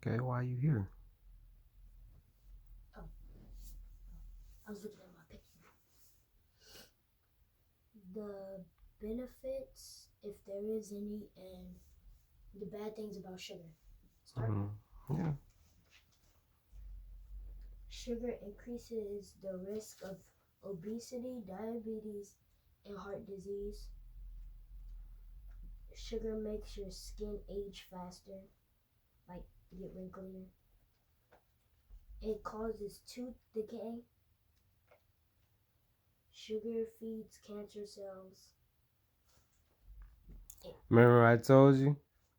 Okay, why are you here? Oh, I was looking at my picture. The benefits, if there is any, and the bad things about sugar. Start. Yeah. Sugar increases the risk of obesity, diabetes, and heart disease. Sugar makes your skin age faster, like get wrinklier. It causes tooth decay. Sugar feeds cancer cells. Remember I told you,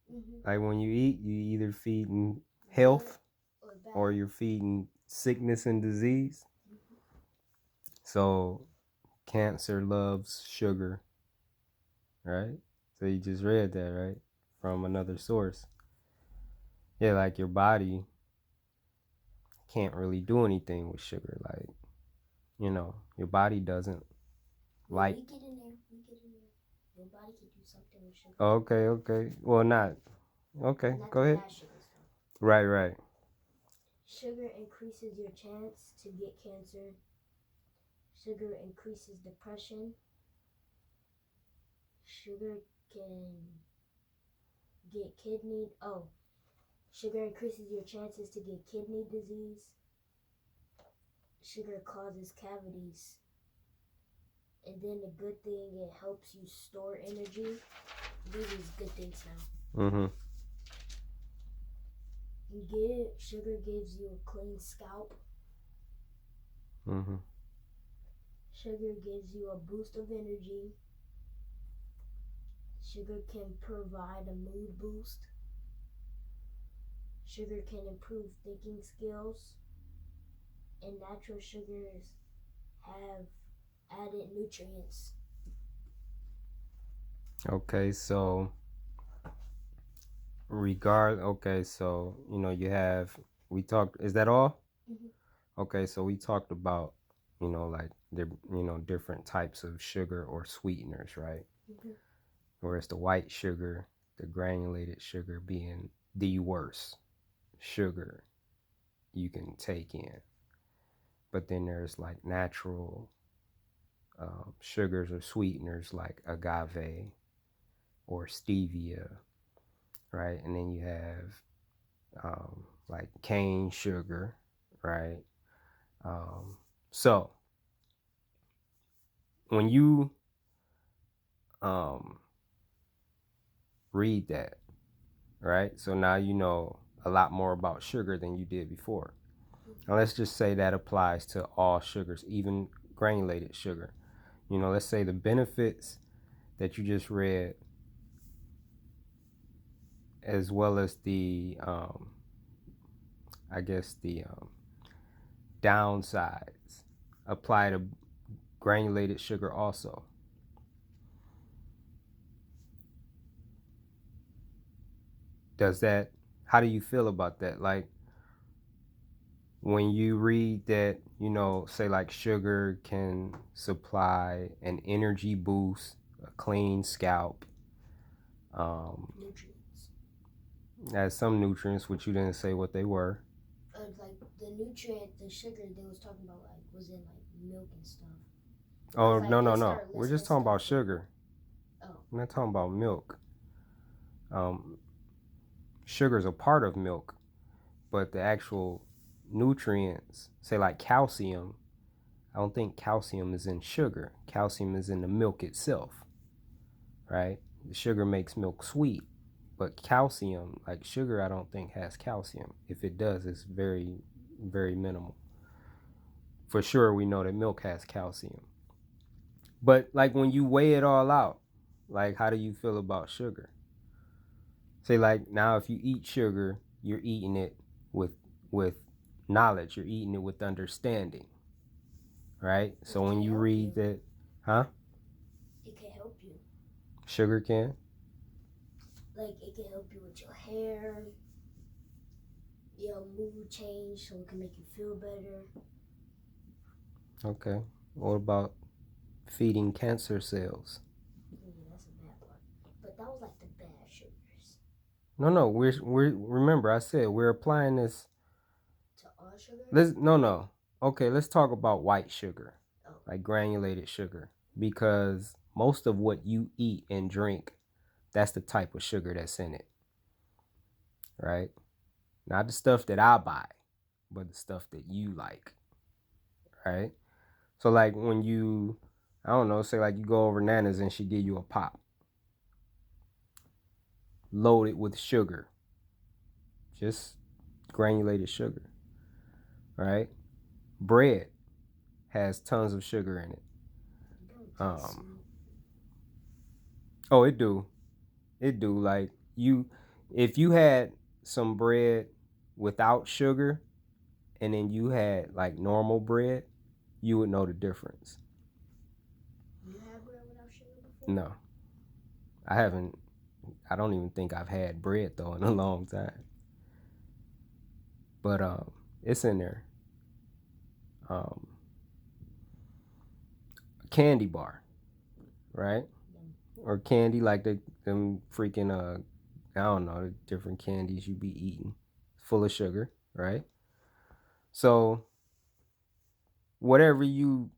Mm-hmm. like when you eat, you either feeding Good health or bad. or you're feeding sickness and disease. Mm-hmm. So cancer loves sugar, right? So you just read that, right? From another source. Yeah, like your body can't really do anything with sugar. Like, your body doesn't like. We get in there. We get in there. Your body can do something with sugar. Okay. Well, not. Okay, Not go the ahead. bad sugars though. Right. Sugar increases your chance to get cancer. Sugar increases depression. Sugar can get kidney. Oh, sugar increases your chances to get kidney disease. Sugar causes cavities. And then the good thing, it helps you store energy. These are good things now. Mm-hmm. Sugar gives you a clean scalp. Mm-hmm. Sugar gives you a boost of energy. Sugar can provide a mood boost. Sugar can improve thinking skills. And natural sugars have added nutrients. Okay, so you have, we talked, is that all? Mm-hmm. Okay, so we talked about, like different types of sugar or sweeteners, right? Mm-hmm. Whereas the white sugar, the granulated sugar being the worst sugar you can take in. But then there's like natural sugars or sweeteners like agave or stevia, right? And then you have like cane sugar, right? So when you um, read that, right? So now you know a lot more about sugar than you did before. Now let's just say that applies to all sugars, even granulated sugar. Let's say the benefits that you just read, as well as the, I guess, the downsides apply to granulated sugar also. How do you feel about that? Like when you read that, say like sugar can supply an energy boost, a clean scalp, Nutrients. has some nutrients, which you didn't say what they were. Like the nutrient, the sugar they was talking about, like was in like milk and stuff. Oh, Like no. We're just talking about sugar. Oh. We're not talking about milk. Um, Sugar is a part of milk, but the actual nutrients, say like calcium, I don't think calcium is in sugar. Calcium is in the milk itself, right? The sugar makes milk sweet, but calcium, like sugar, I don't think has calcium. If it does, it's very, very minimal. For sure, we know that milk has calcium. But like when you weigh it all out, like how do you feel about sugar? Say like now if you eat sugar, you're eating it with with knowledge, you're eating it with understanding, right? So when you read that, huh? It can help you. Sugar can? Like it can help you with your hair, your mood change, so it can make you feel better. Okay. What about feeding cancer cells? Yeah, that's a bad part. But that was like the bad sugars. No. We're remember I said we're applying this. To all sugar? No. Okay, let's talk about white sugar, Oh. like granulated sugar, because most of what you eat and drink, that's the type of sugar that's in it, right? Not the stuff that I buy, but the stuff that you like, right? So like when you, I don't know, say like you go over Nana's and she give you a pop loaded with sugar, just granulated sugar, right? Bread has tons of sugar in it. Um, oh, it do. Like you, if you had some bread without sugar, and then you had like normal bread, you would know the difference. You had bread without sugar before? No, I haven't. I don't even think I've had bread though in a long time. But it's in there. Um, candy bar, right? Or candy like them freaking I don't know, the different candies you be eating, full of sugar, right? So whatever you,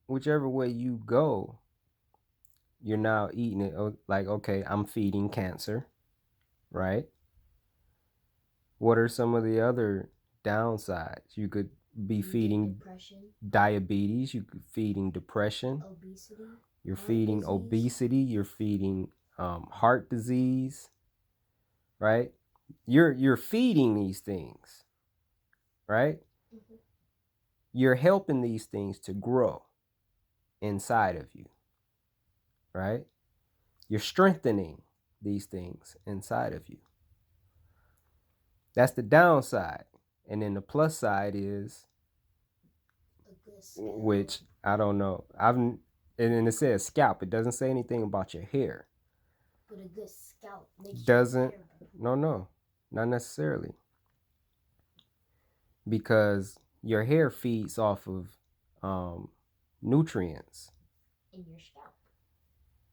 whichever way you go, you're now eating it. Like, okay, I'm feeding cancer, right? What are some of the other downsides? You could be feeding depression, diabetes. You could feeding depression. obesity. You're feeding obesity. You're feeding heart disease, right? You're feeding these things, right? Mm-hmm. You're helping these things to grow inside of you, right? You're strengthening these things inside of you. That's the downside. And then the plus side is, which I don't know. And it says scalp. It doesn't say anything about your hair. But a good scalp makes doesn't. No, not necessarily. Because your hair feeds off of nutrients. In your scalp.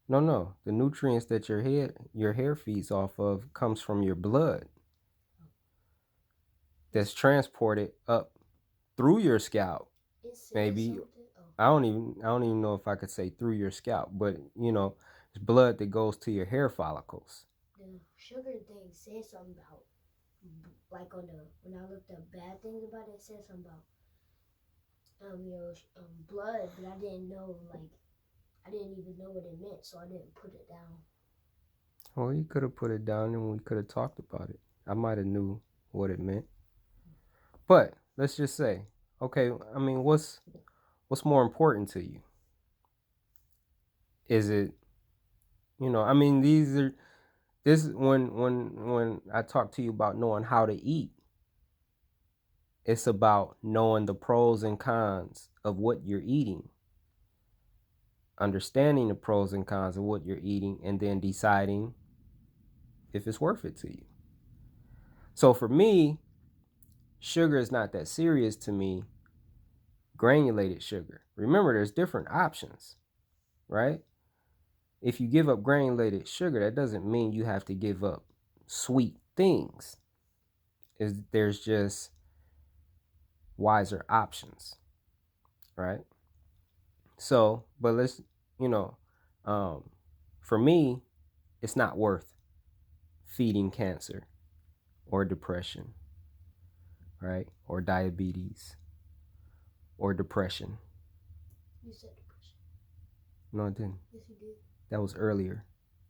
No. The nutrients that your hair feeds off of comes from your blood. That's transported up through your scalp. Maybe I don't even know if I could say through your scalp, but you know, it's blood that goes to your hair follicles. The sugar thing says something about, like when I looked up bad things about it, it said something about blood, but I didn't know, like, I didn't even know what it meant, so I didn't put it down. Well, you could have put it down and we could have talked about it. I might have knew what it meant. But let's just say, okay, I mean, what's more important to you? Is it, I mean, when I talk to you about knowing how to eat, it's about knowing the pros and cons of what you're eating, understanding the pros and cons of what you're eating, and then deciding if it's worth it to you. So for me, sugar is not that serious to me. Granulated sugar. Remember, there's different options, right? If you give up granulated sugar, that doesn't mean you have to give up sweet things. There's just wiser options, right? So, but let's, you know, for me, it's not worth feeding cancer or depression, right? Or diabetes or depression. You said depression. No, I didn't. Yes, you did. That was earlier.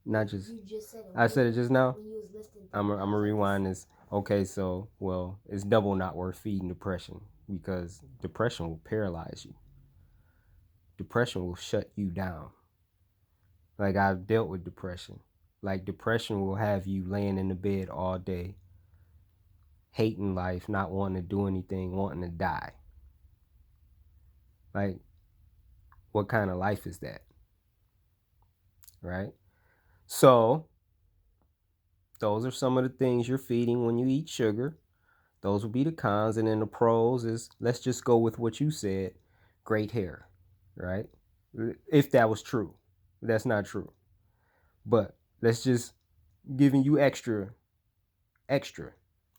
Not just. You just said it. I said it just now. When you was listening. I'm gonna rewind this. Okay, so well, it's double not worth feeding depression because depression will paralyze you. Depression will shut you down. Like I've dealt with depression. Like depression will have you laying in the bed all day, hating life, not wanting to do anything, wanting to die. Like, what kind of life is that? Right? So, those are some of the things you're feeding when you eat sugar. Those would be the cons. And then the pros is, let's just go with what you said, great hair, right? If that was true. That's not true. But let's just giving you extra extra,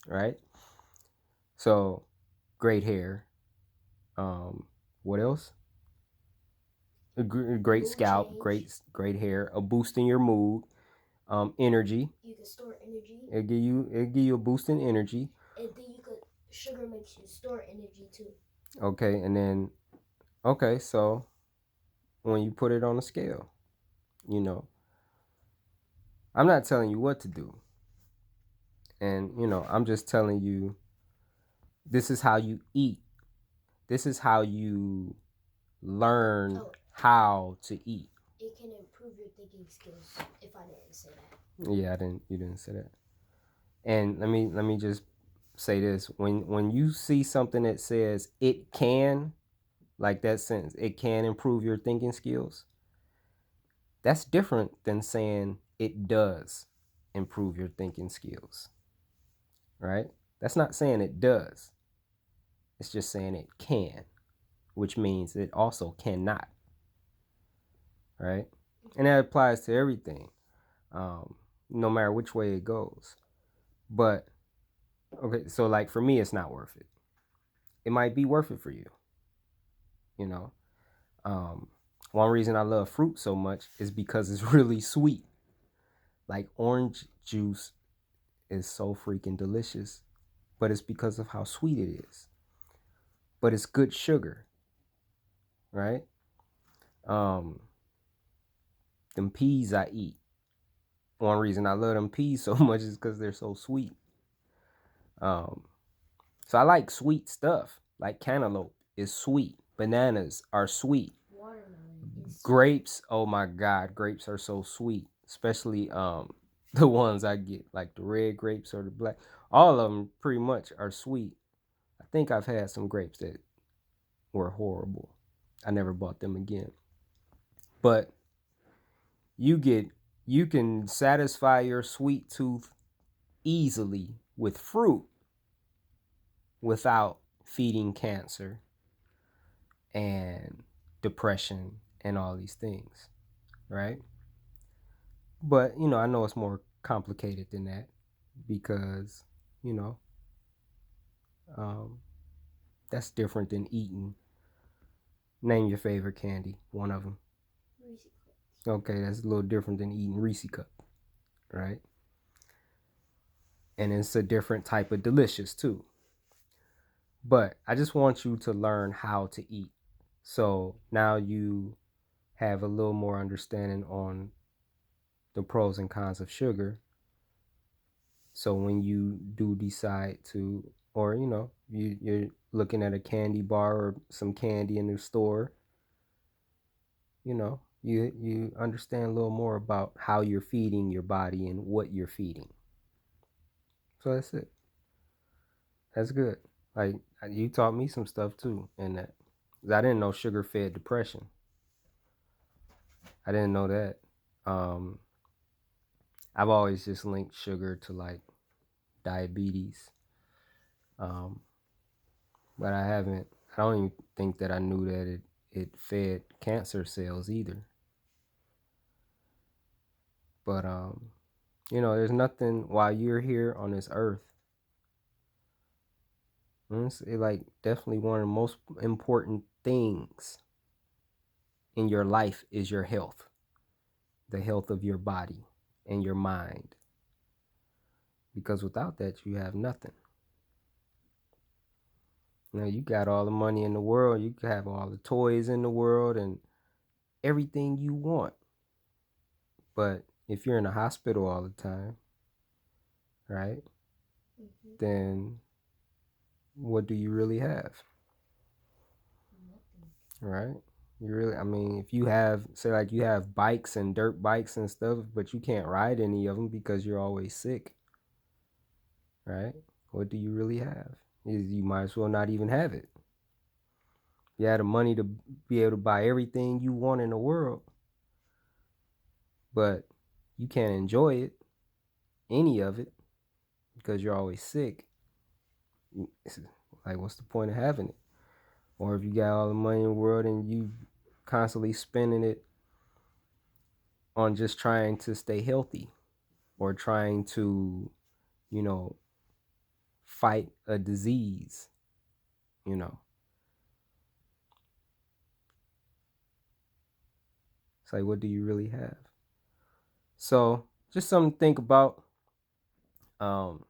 right? So great hair. What else? Great Mood scalp, change. great hair, a boost in your mood, energy. You can store energy, It'll give you a boost in energy. and then you could sugar makes you store energy too. Okay, and then okay, so when you put it on a scale, you know, I'm not telling you what to do, and I'm just telling you this is how you eat. This is how you learn Oh, how to eat. it can improve your thinking skills. If I didn't say that. Yeah, I didn't. You didn't say that. And let me just say this: when you see something that says it can, like that sentence, it can improve your thinking skills. That's different than saying it does improve your thinking skills, right? That's not saying it does. It's just saying it can, which means it also cannot, right? And that applies to everything, no matter which way it goes. But okay, so like for me, it's not worth it. It might be worth it for you, you know. One reason I love fruit so much is because it's really sweet. Like orange juice is so freaking delicious, but it's because of how sweet it is. But it's good sugar, right? Um, them peas I eat. One reason I love them peas so much is because they're so sweet. Um, so I like sweet stuff. Like cantaloupe is sweet. Bananas are sweet. Watermelon is Grapes, oh my god, grapes are so sweet. Especially the ones I get, like the red grapes or the black. All of them pretty much are sweet. I think I've had some grapes that were horrible. I never bought them again. But you get you can satisfy your sweet tooth easily with fruit without feeding cancer and depression and all these things, right? But I know it's more complicated than that because you know um, that's different than eating. Name your favorite candy, one of them. Reese Cup. Okay, that's a little different than eating Reese cup, right? And it's a different type of delicious too. But I just want you to learn how to eat. So now you have a little more understanding on the pros and cons of sugar. So when you do decide to, or you're looking at a candy bar or some candy in the store, you understand a little more about how you're feeding your body and what you're feeding. So that's it. That's good. Like you taught me some stuff too in that. 'Cause I didn't know sugar fed depression. I didn't know that. Um, I've always just linked sugar to like diabetes. Um, but I haven't. I don't even think that I knew that it fed cancer cells either. But there's nothing while you're here on this earth. It's like definitely one of the most important things in your life is your health, the health of your body and your mind. Because without that, you have nothing. You got all the money in the world, you can have all the toys in the world and everything you want. But if you're in a hospital all the time, right, then what do you really have? Nothing. Right? You really, I mean, if you have, say, like you have bikes and dirt bikes and stuff, but you can't ride any of them because you're always sick, right? What do you really have? You might as well not even have it. You had the money to be able to buy everything you want in the world, but you can't enjoy it, any of it, because you're always sick. It's like, what's the point of having it? Or if you got all the money in the world and you constantly spending it on just trying to stay healthy or trying to you know, fight a disease, you know. It's like, what do you really have? So just something to think about. Um,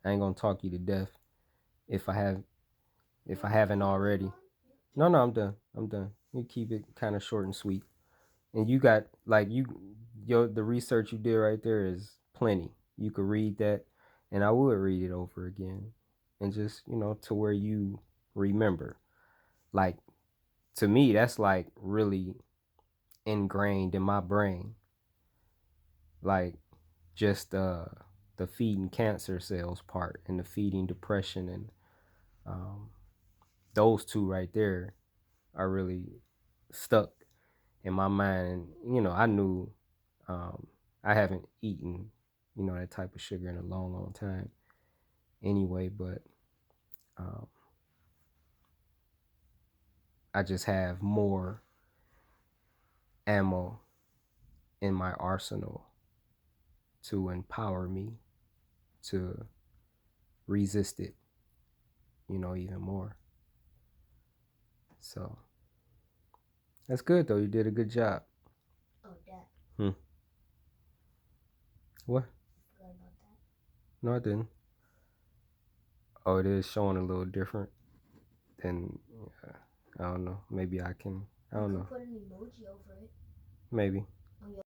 I ain't gonna talk you to death if I have if I haven't already. No, no, I'm done. I'm done. You keep it kind of short and sweet. And you got like the research you did right there is plenty. You could read that, and I would read it over again, and just to where you remember. Like to me, that's like really ingrained in my brain. Like just the feeding cancer cells part and the feeding depression and um, those two right there are really stuck in my mind. And I knew um, I haven't eaten that type of sugar in a long, long time anyway. But um, I just have more ammo in my arsenal to empower me to resist it, even more. So that's good though. You did a good job. Oh, Dad. Hmm. What? Forgot about that. No, I didn't. Oh, it is showing a little different than. I don't know. Maybe I can. I You don't could know. put an emoji over it. Maybe. On your